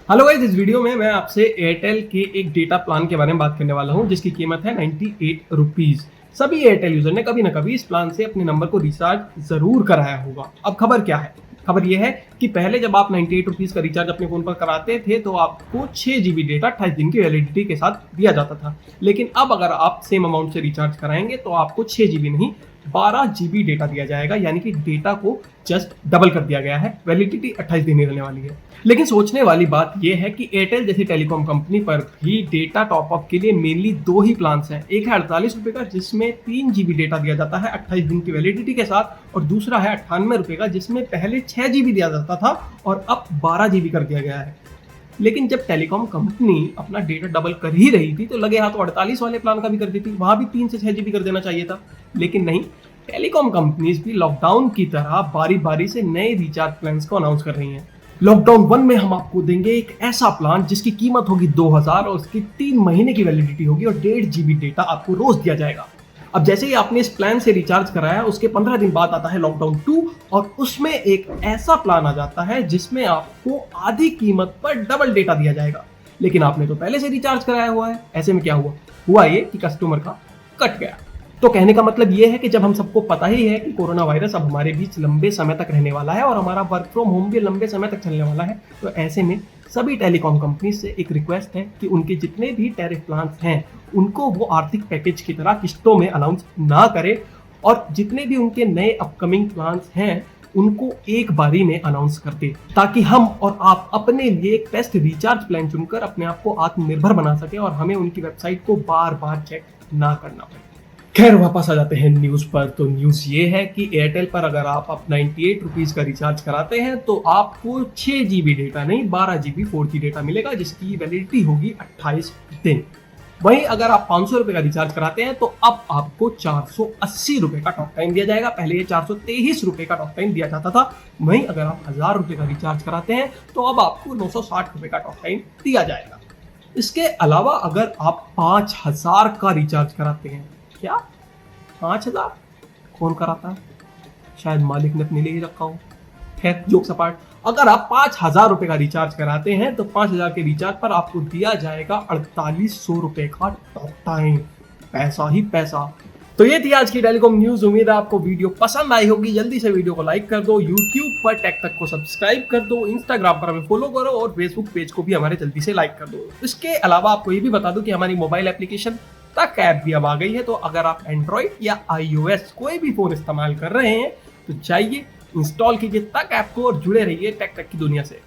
Hello guys, इस video में मैं आपसे एयरटेल के एक डेटा प्लान के बारे में बात करने वाला हूं जिसकी कीमत है 98 रुपीज। सभी एयरटेल यूजर ने कभी ना कभी इस प्लान से अपने नंबर को रिचार्ज जरूर कराया होगा। अब खबर क्या है? खबर यह है कि पहले जब आप 98 रुपीज का रिचार्ज अपने फोन पर कराते थे तो आपको 6 GB डेटा 28 दिन की वैलिडिटी के साथ दिया जाता था। लेकिन अब अगर आप सेम अमाउंट से रिचार्ज कराएंगे तो आपको 6 GB नहीं 12 GB डेटा दिया जाएगा, यानी कि डेटा को जस्ट डबल कर दिया गया है। वैलिडिटी 28 दिन ही रहने वाली है। लेकिन सोचने वाली बात यह है कि एयरटेल जैसी टेलीकॉम कंपनी पर भी डेटा टॉपअप के लिए मेनली दो ही प्लान्स हैं। एक है 48 रुपए का जिसमें 3 GB डेटा दिया जाता है 28 दिन की वैलिडिटी के साथ, और दूसरा है 98 रुपए का जिसमें पहले 6 GB दिया जाता था और अब 12 GB कर दिया गया है। लेकिन जब टेलीकॉम कंपनी अपना डेटा डबल कर ही रही थी तो लगे हाथों 48 वाले प्लान का भी कर दी थी, वहां भी 3 से 6 GB कर देना चाहिए था। लेकिन नहीं, टेलीकॉम कंपनीज भी लॉकडाउन की तरह बारी बारी से नए रिचार्ज प्लान्स को अनाउंस कर रही हैं। लॉकडाउन 1 में हम आपको देंगे एक ऐसा प्लान जिसकी कीमत होगी 2000 और उसकी 3 महीने की वैलिडिटी होगी और 1.5 GB डेटा आपको रोज दिया जाएगा। अब जैसे ही आपने इस प्लान से रिचार्ज कराया उसके 15 दिन बाद आता है लॉकडाउन 2 और उसमें एक ऐसा प्लान आ जाता है जिसमें आपको आधी कीमत पर डबल डेटा दिया जाएगा। लेकिन आपने तो पहले से रिचार्ज कराया हुआ है। ऐसे में क्या हुआ ये कि कस्टमर का कट गया। तो कहने का मतलब ये है कि जब हम सबको पता ही है कि कोरोना वायरस अब हमारे बीच लंबे समय तक रहने वाला है और हमारा वर्क फ्रॉम होम भी लंबे समय तक चलने वाला है, तो ऐसे में सभी टेलीकॉम कंपनी से एक रिक्वेस्ट है कि उनके जितने भी टैरिफ प्लान्स हैं उनको वो आर्थिक पैकेज की तरह किस्तों में अनाउंस ना करे और जितने भी उनके नए अपकमिंग प्लान्स हैं उनको एक बारी में अनाउंस कर दे, ताकि हम और आप अपने लिए एक बेस्ट रिचार्ज प्लान चुनकर अपने आप को आत्मनिर्भर बना सके और हमें उनकी वेबसाइट को बार बार चेक ना करना पड़े। खैर, वापस आ जाते हैं न्यूज पर। तो न्यूज ये है कि एयरटेल पर अगर आप 98 रुपीज का रिचार्ज कराते हैं तो आपको 6 GB डेटा नहीं 12 GB 4G डेटा मिलेगा जिसकी वैलिडिटी होगी 28 दिन। वहीं अगर आप 500 रुपए का रिचार्ज कराते हैं तो अब आपको 480 रुपए का टॉक टाइम दिया जाएगा। पहले ये 423 रुपए का टॉक टाइम दिया जाता था। वहीं अगर आप 1000 रुपए का रिचार्ज कराते हैं तो अब आपको 960 रुपए का टॉक टाइम दिया जाएगा। इसके अलावा अगर आप 5000 का रिचार्ज कराते हैं, क्या 5000 कौन कराता है? शायद मालिक ने अपने लिए ही रखा हो। खैर, जोक्स अपार्ट, अगर आप 5000 रुपए का रिचार्ज कराते हैं तो 5000 के रिचार्ज पर आपको दिया जाएगा 4800 रुपए का टॉक टाइम। पैसा ही पैसा। तो ये थी आज की टेलीकॉम न्यूज। उम्मीद है आपको वीडियो पसंद आई होगी। जल्दी से वीडियो को लाइक कर दो, यूट्यूब पर टेक तक को सब्सक्राइब कर दो, इंस्टाग्राम पर हमें फॉलो करो और फेसबुक पेज को भी हमारे जल्दी से लाइक कर दो। इसके अलावा आपको ये भी बता दूं कि हमारी मोबाइल एप्लीकेशन तक ऐप भी अब आ गई है। तो अगर आप एंड्रॉइड या iOS कोई भी फोन इस्तेमाल कर रहे हैं तो चाहिए इंस्टॉल कीजिए तक ऐप को और जुड़े रहिए टेक तक की दुनिया से।